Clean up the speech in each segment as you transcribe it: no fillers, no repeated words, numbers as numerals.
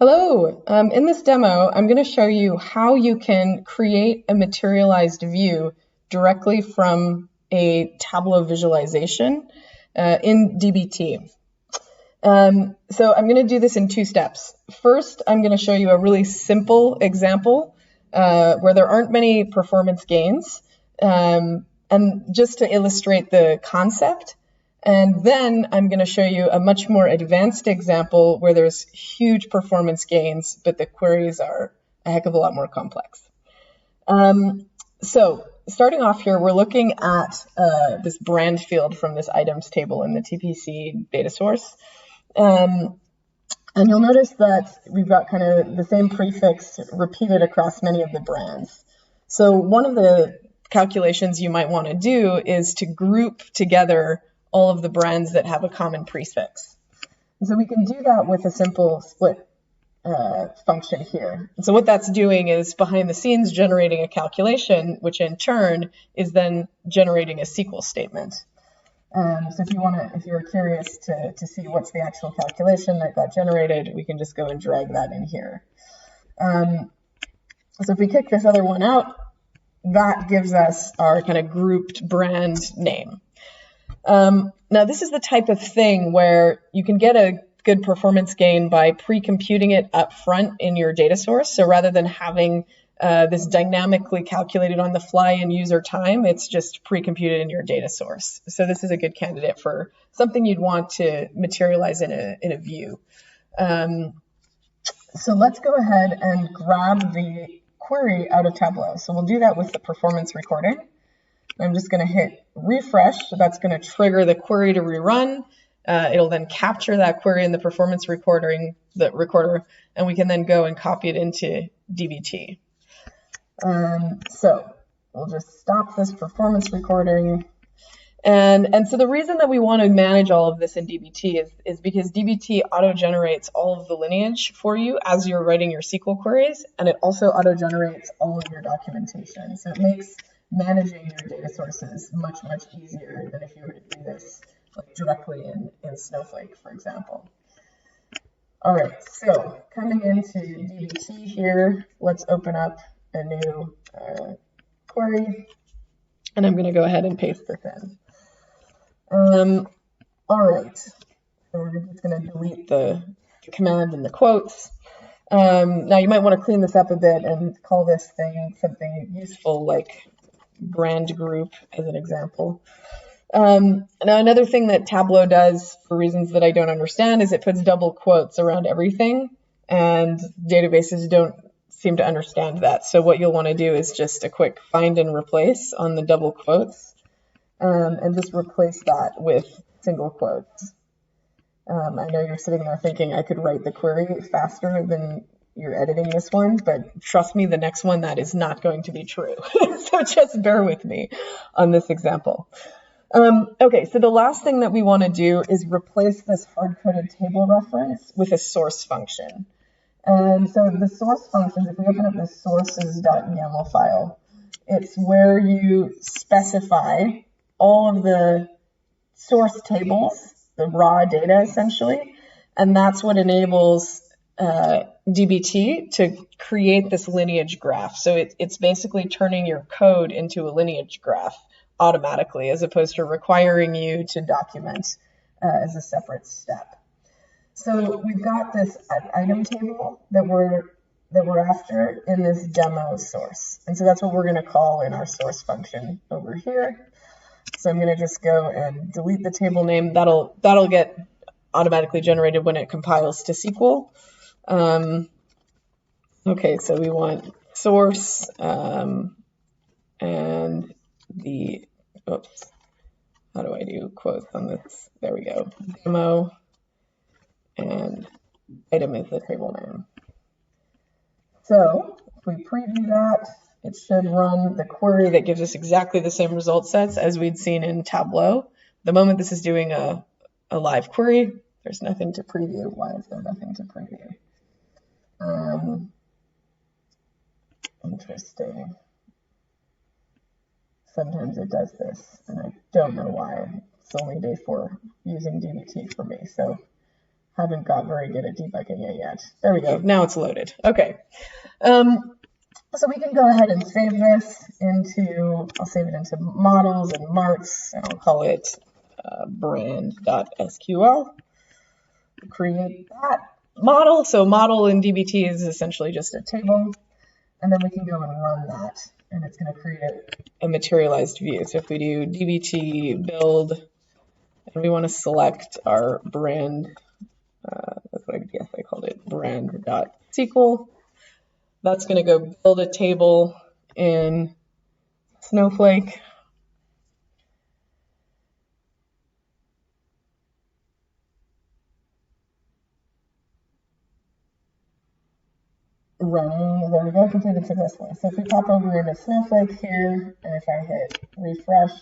Hello. In this demo, I'm going to show you how you can create a materialized view directly from a Tableau visualization in dbt. So I'm going to do this in two steps. First, I'm going to show you a really simple example where there aren't many performance gains, and just to illustrate the concept. And then I'm going to show you a much more advanced example where there's huge performance gains, but the queries are a heck of a lot more complex. So starting off here, we're looking at this brand field from this items table in the TPC data source. And you'll notice that we've got kind of the same prefix repeated across many of the brands. So one of the calculations you might want to do is to group together all of the brands that have a common prefix. And so we can do that with a simple split function here. And so what that's doing is behind the scenes generating a calculation, which in turn is then generating a SQL statement. So if you're curious to see what's the actual calculation that got generated, we can just go and drag that in here. So if we kick this other one out, that gives us our kind of grouped brand name. Now, this is the type of thing where you can get a good performance gain by pre-computing it up front in your data source. So rather than having this dynamically calculated on the fly in user time, it's just pre-computed in your data source. So this is a good candidate for something you'd want to materialize in a view. So let's go ahead and grab the query out of Tableau. So we'll do that with the performance recording. I'm just going to hit refresh. So that's going to trigger the query to rerun. It'll then capture that query in the performance recorder, and we can then go and copy it into dbt. So we'll just stop this performance recording. And so the reason that we want to manage all of this in dbt is because dbt auto-generates all of the lineage for you as you're writing your SQL queries, and it also auto-generates all of your documentation. So it makes managing your data sources much easier than if you were to do this like directly in Snowflake, for example. All right, so coming into dbt here, let's open up a new query, and I'm going to go ahead and paste this in. All right, so we're just going to delete the command and the quotes. Now you might want to clean this up a bit and call this thing something useful like brand group as an example. Now another thing that Tableau does for reasons that I don't understand is it puts double quotes around everything, and databases don't seem to understand that. So what you'll want to do is just a quick find and replace on the double quotes, and just replace that with single quotes. I know you're sitting there thinking I could write the query faster than you're editing this one, but trust me, the next one, that is not going to be true. So just bear with me on this example. Okay, so the last thing that we want to do is replace this hard-coded table reference with a source function. And so the source functions, if we open up the sources.yaml file, it's where you specify all of the source tables, the raw data essentially, and that's what enables dbt to create this lineage graph. So it's basically turning your code into a lineage graph automatically, as opposed to requiring you to document as a separate step. So we've got this item table that we're after in this demo source, and so that's what we're going to call in our source function over here. So I'm going to just go and delete the table name. That'll get automatically generated when it compiles to SQL. Okay, so we want source and the, oops, how do I do quotes on this? There we go, demo, and item is the table name. So if we preview that, it should run the query that gives us exactly the same result sets as we'd seen in Tableau. The moment this is doing a live query, there's nothing to preview. Why is there nothing to preview? Interesting. Sometimes it does this, and I don't know why. It's only day 4 using dbt for me, so haven't got very good at debugging it yet. There we go. Now it's loaded. Okay. So we can go ahead and save this into, I'll save it into models and marts, and I'll call it brand.sql. Create that model. So model in DBT is essentially just a table. And then we can go and run that, and it's going to create a materialized view. So if we do dbt build, and we want to select our brand, that's what I guess I called it, brand.sql. That's going to go build a table in Snowflake. Running, there we go, completed successfully. So if we pop over into Snowflake here, and if I hit refresh,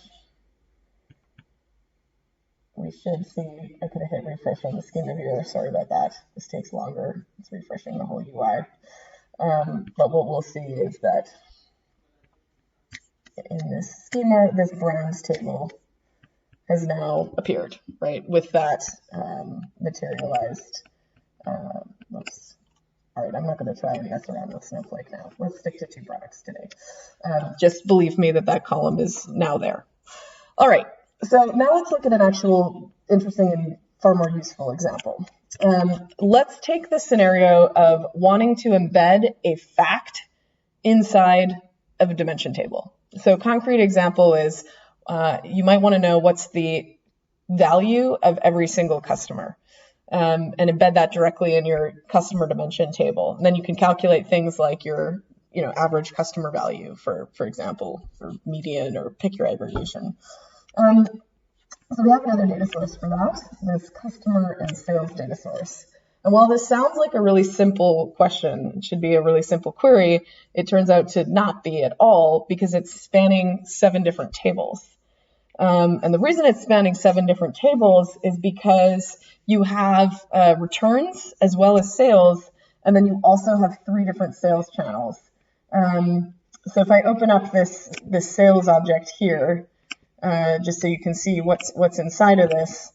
we should see, I could have hit refresh on the schema viewer, sorry about that. This takes longer, it's refreshing the whole UI. But what we'll see is that in this schema, this brands table has now appeared, right, with that materialized, oops. All right, I'm not going to try and mess around with Snowflake now. Let's stick to 2 products today. Just believe me that that column is now there. All right, so now let's look at an actual interesting and far more useful example. Let's take the scenario of wanting to embed a fact inside of a dimension table. So a concrete example is you might want to know what's the value of every single customer. And embed that directly in your customer dimension table. And then you can calculate things like your, average customer value, for example, for median, or pick your aggregation. So we have another data source for that, this customer and sales data source. And while this sounds like a really simple question, it should be a really simple query, it turns out to not be at all, because it's spanning 7 different tables. And the reason it's spanning 7 different tables is because you have returns as well as sales, and then you also have 3 different sales channels. So if I open up this sales object here, just so you can see what's inside of this,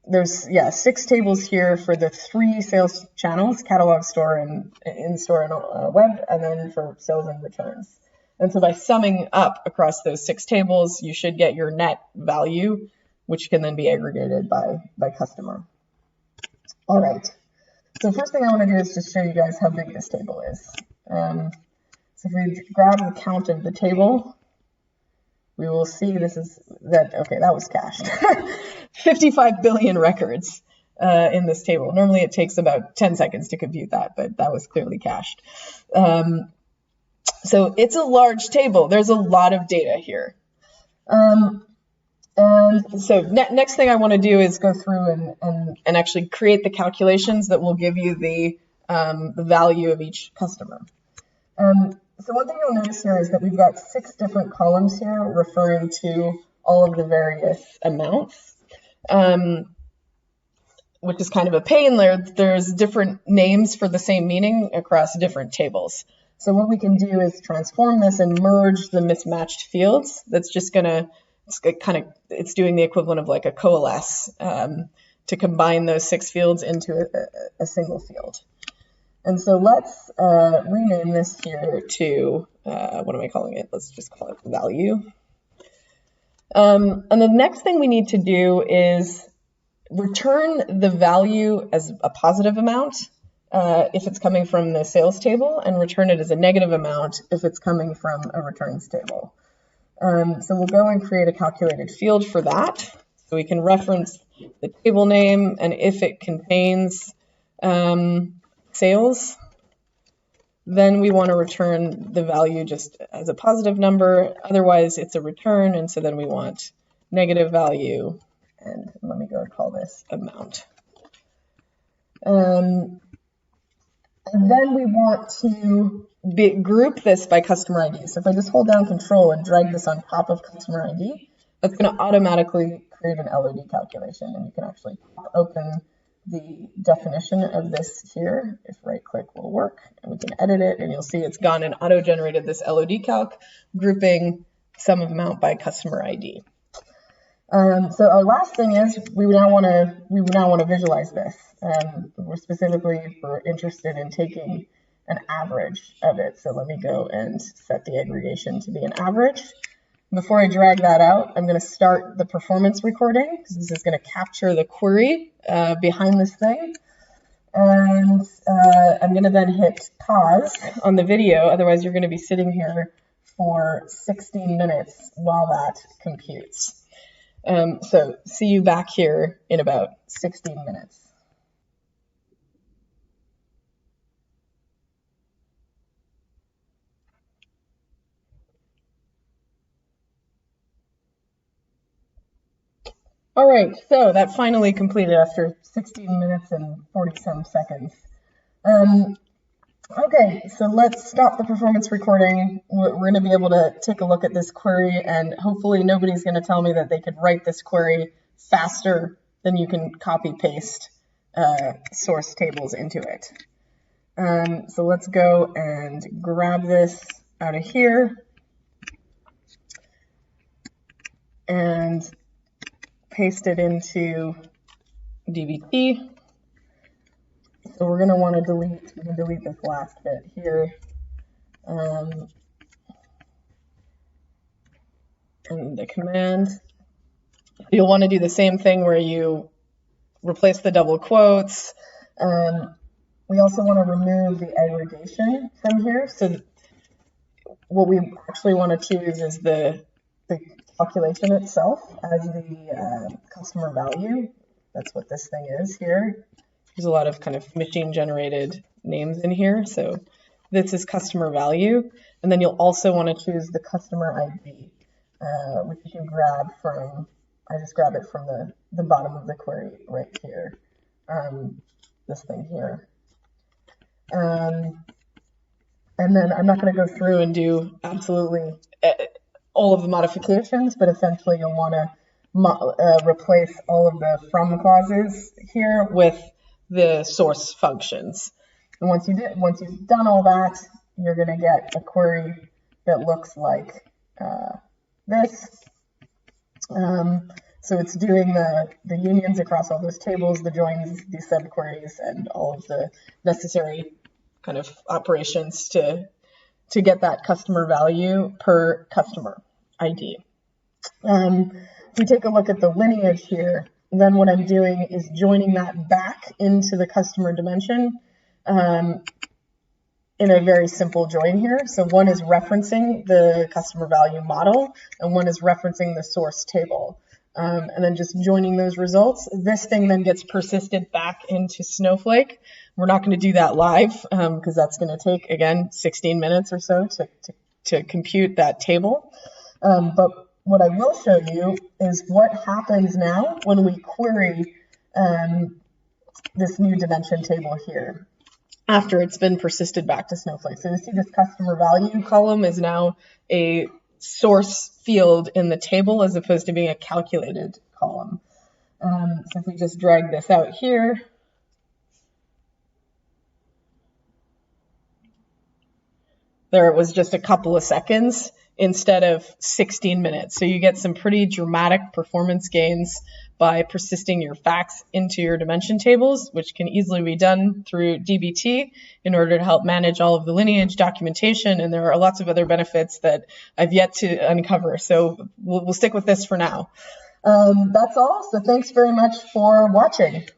there's 6 tables here for the 3 sales channels: catalog, store, and in-store and web, and then for sales and returns. And so by summing up across those 6 tables, you should get your net value, which can then be aggregated by customer. All right. So first thing I want to do is just show you guys how big this table is. So if we grab the count of the table, we will see that was cached. 55 billion records in this table. Normally it takes about 10 seconds to compute that, but that was clearly cached. So it's a large table. There's a lot of data here. And so next thing I want to do is go through and actually create the calculations that will give you the value of each customer. So one thing you'll notice here is that we've got 6 different columns here referring to all of the various amounts, which is kind of a pain. There's different names for the same meaning across different tables. So what we can do is transform this and merge the mismatched fields. That's just it's doing the equivalent of like a coalesce to combine those 6 fields into a single field. And so let's rename this here to, what am I calling it? Let's just call it value. And the next thing we need to do is return the value as a positive amount if it's coming from the sales table, and return it as a negative amount if it's coming from a returns table. So we'll go and create a calculated field for that. So we can reference the table name, and if it contains sales, then we want to return the value just as a positive number. Otherwise, it's a return, and so then we want negative value. And let me go and call this amount. And then we want to group this by customer ID. So if I just hold down Control and drag this on top of customer ID, that's going to automatically create an LOD calculation. And you can actually open the definition of this here. If right-click will work, and we can edit it, and you'll see it's gone and auto-generated this LOD calc, grouping sum of amount by customer ID. So our last thing is we now want to visualize this. We're specifically interested in taking an average of it. So let me go and set the aggregation to be an average. Before I drag that out, I'm going to start the performance recording because this is going to capture the query behind this thing. And I'm going to then hit pause on the video. Otherwise, you're going to be sitting here for 16 minutes while that computes. So see you back here in about 16 minutes. All right, so that finally completed after 16 minutes and 40-some seconds. Okay, so let's stop the performance recording. We're going to be able to take a look at this query, and hopefully nobody's going to tell me that they could write this query faster than you can copy-paste source tables into it. So let's go and grab this out of here and paste it into dbt. So we're going to want to we can delete this last bit here. And the command. You'll want to do the same thing where you replace the double quotes. We also want to remove the aggregation from here. So what we actually want to choose is the calculation itself as the customer value. That's what this thing is here. There's a lot of kind of machine generated names in here. So this is customer value. And then you'll also want to choose the customer ID, which you can grab from, I just grab it from the bottom of the query right here. This thing here. And then I'm not going to go through and do absolutely all of the modifications, but essentially you'll want to replace all of the from clauses here with the source functions. And once you've done all that, you're going to get a query that looks like this. So it's doing the unions across all those tables, the joins, the subqueries, and all of the necessary kind of operations to get that customer value per customer ID. If we take a look at the lineage here, then what I'm doing is joining that back into the customer dimension in a very simple join here. So one is referencing the customer value model, and one is referencing the source table. And then just joining those results. This thing then gets persisted back into Snowflake. We're not going to do that live because that's going to take, again, 16 minutes or so to compute that table. But what I will show you is what happens now when we query this new dimension table here after it's been persisted back to Snowflake. So you see this customer value column is now a source field in the table as opposed to being a calculated column. So if we just drag this out here, there it was just a couple of seconds instead of 16 minutes. So you get some pretty dramatic performance gains by persisting your facts into your dimension tables, which can easily be done through dbt in order to help manage all of the lineage documentation. And there are lots of other benefits that I've yet to uncover. So we'll stick with this for now. That's all. So thanks very much for watching.